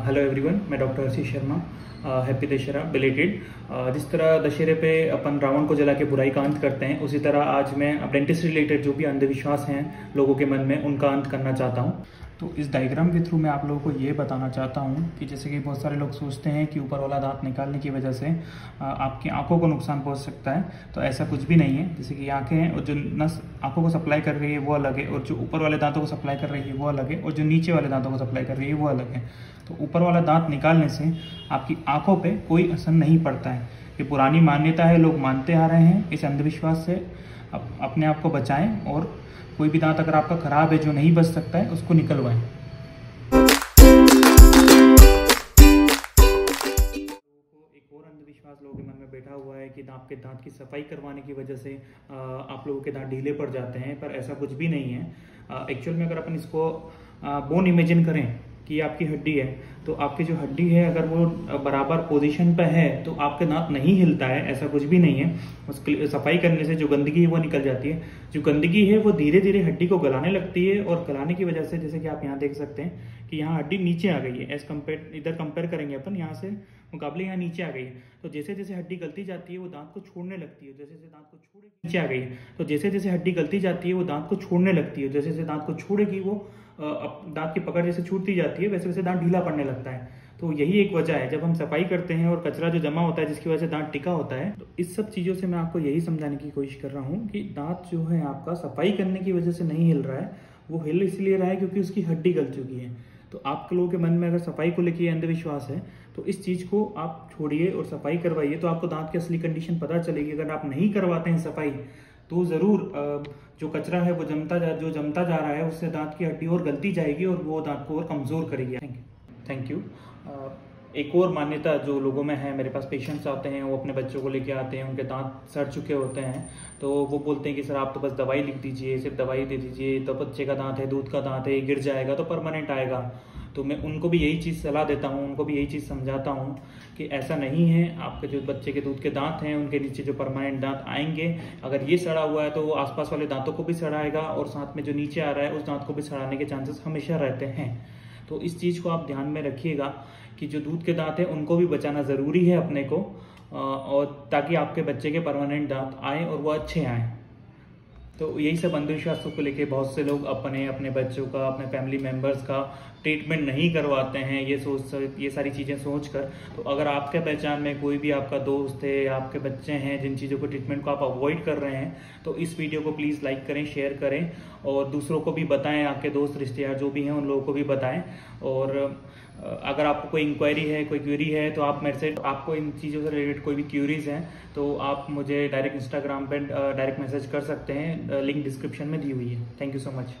Hello everyone, मैं doctor Ashish Sharma. Happy Dussehra belated. जिस तरह दशहरे पे अपन रावण को जला के बुराई का अंत करते हैं, उसी तरह आज मैं अप्रेंटिस रिलेटेड जो भी अंधविश्वास हैं लोगों के मन में, उनका अंत करना चाहता हूं। तो इस डायग्राम के थ्रू मैं आप लोगों को ये बताना चाहता हूं कि जैसे कि बहुत सारे लोग सोचते हैं कि ऊपर वाला दांत निकालने की वजह से आपकी आंखों को नुकसान पहुंच सकता है। तो ऐसा कुछ भी नहीं है। जैसे कि आंखें हैं और जो नस आंखों को सप्लाई कर रही है वो अलग है, और जो ऊपर वाले दांतों को सप्लाई कर रही है वो अलग है, और जो नीचे वाले दांतों को सप्लाई कर रही है वो अलग है। तो ऊपर वाला दांत निकालने से आपकी आंखों पे कोई असर नहीं पड़ता है। ये पुरानी मान्यता है, लोग मानते आ रहे हैं। इस अंधविश्वास से अपने आप को बचाएं, और कोई भी दांत अगर आपका खराब है जो नहीं बच सकता है उसको निकलवाएं। एक और अंधविश्वास लोगों के मन में बैठा हुआ है कि आपके दांत की सफाई करवाने की वजह से आप लोगों के दांत ढीले पड़ जाते हैं, पर ऐसा कुछ भी नहीं है। एक्चुअल में अगर अपन इसको बोन इमेजिन करें कि आपकी हड्डी है, तो आपकी जो हड्डी है अगर वो बराबर पोजीशन पे है तो आपके दांत नहीं हिलता है, ऐसा कुछ भी नहीं है। उसकी सफाई करने से जो गंदगी है वो निकल जाती है। जो गंदगी है वो धीरे धीरे हड्डी को गलाने लगती है, और गलाने की वजह से जैसे कि आप यहाँ देख सकते हैं कि यहाँ हड्डी नीचे आ गई है। एज कम्पेयर इधर कंपेयर करेंगे अपन, यहाँ से मुकाबले यहाँ नीचे आ गई है। तो जैसे जैसे हड्डी गलती जाती है वो दांत को छोड़ने लगती है। जैसे जैसे दांत को छोड़ेगी नीचे आ गई है, तो जैसे जैसे हड्डी गलती जाती है वो दांत को छोड़ने लगती है। जैसे जैसे दांत को छोड़ेगी वो दांत की पकड़ जैसे छूटती जाती है, वैसे वैसे दांत ढीला पड़ने लगता है। तो यही एक वजह है। जब हम सफाई करते हैं और कचरा जो जमा होता है जिसकी वजह से दांत टिका होता है, तो इस सब चीज़ों से मैं आपको यही समझाने की कोशिश कर रहा हूँ कि दांत जो है आपका सफाई करने की वजह से नहीं हिल रहा है, वो हिल इसलिए रहा है क्योंकि उसकी हड्डी गल चुकी है। तो आप लोगों के मन में अगर सफाई को लेकर अंधविश्वास है तो इस चीज़ को आप छोड़िए और सफाई करवाइए, तो आपको दांत की असली कंडीशन पता चलेगी। अगर आप नहीं करवाते हैं सफाई तो ज़रूर जो कचरा है वो जमता जा रहा है, उससे दांत की हड्डी और गलती जाएगी और वो दांत को और कमज़ोर करेगी। Thank you. एक और मान्यता जो लोगों में है, मेरे पास पेशेंट्स आते हैं, वो अपने बच्चों को लेके आते हैं, उनके दांत सड़ चुके होते हैं, तो वो बोलते हैं कि सर आप तो बस दवाई लिख दीजिए, सिर्फ दवाई दे दीजिए, तो बच्चे का दांत है, दूध का दांत है, ये गिर जाएगा तो परमानेंट आएगा। तो मैं उनको भी यही चीज़ सलाह देता हूँ, उनको भी यही चीज़ समझाता हूँ कि ऐसा नहीं है। आपके जो बच्चे के दूध के दांत हैं उनके नीचे जो परमानेंट दांत आएंगे, अगर ये सड़ा हुआ है तो वो आसपास वाले दांतों को भी सड़ाएगा, और साथ में जो नीचे आ रहा है उस दांत को भी सड़ाने के चांसेस हमेशा रहते हैं। तो इस चीज़ को आप ध्यान में रखिएगा कि जो दूध के दांत हैं उनको भी बचाना ज़रूरी है अपने को, और ताकि आपके बच्चे के परमानेंट दांत आए और वो अच्छे आएँ। तो यही सब अंधविश्वासों को लेके बहुत से लोग अपने बच्चों का, अपने फैमिली मेम्बर्स का ट्रीटमेंट नहीं करवाते हैं, ये सारी चीज़ें सोचकर। तो अगर आपके पहचान में कोई भी आपका दोस्त है या आपके बच्चे हैं जिन चीज़ों को ट्रीटमेंट को आप अवॉइड कर रहे हैं, तो इस वीडियो को प्लीज़ लाइक करें, शेयर करें, और दूसरों को भी बताएं, आपके दोस्त रिश्तेदार जो भी हैं उन लोगों को भी बताएं। और अगर आपको कोई इंक्वायरी है, कोई क्यूरी है, तो आप मेरे से, आपको इन चीज़ों से रिलेटेड कोई भी क्यूरीज हैं तो आप मुझे डायरेक्ट इंस्टाग्राम पर डायरेक्ट मैसेज कर सकते हैं। लिंक डिस्क्रिप्शन में दी हुई है। Thank you so much.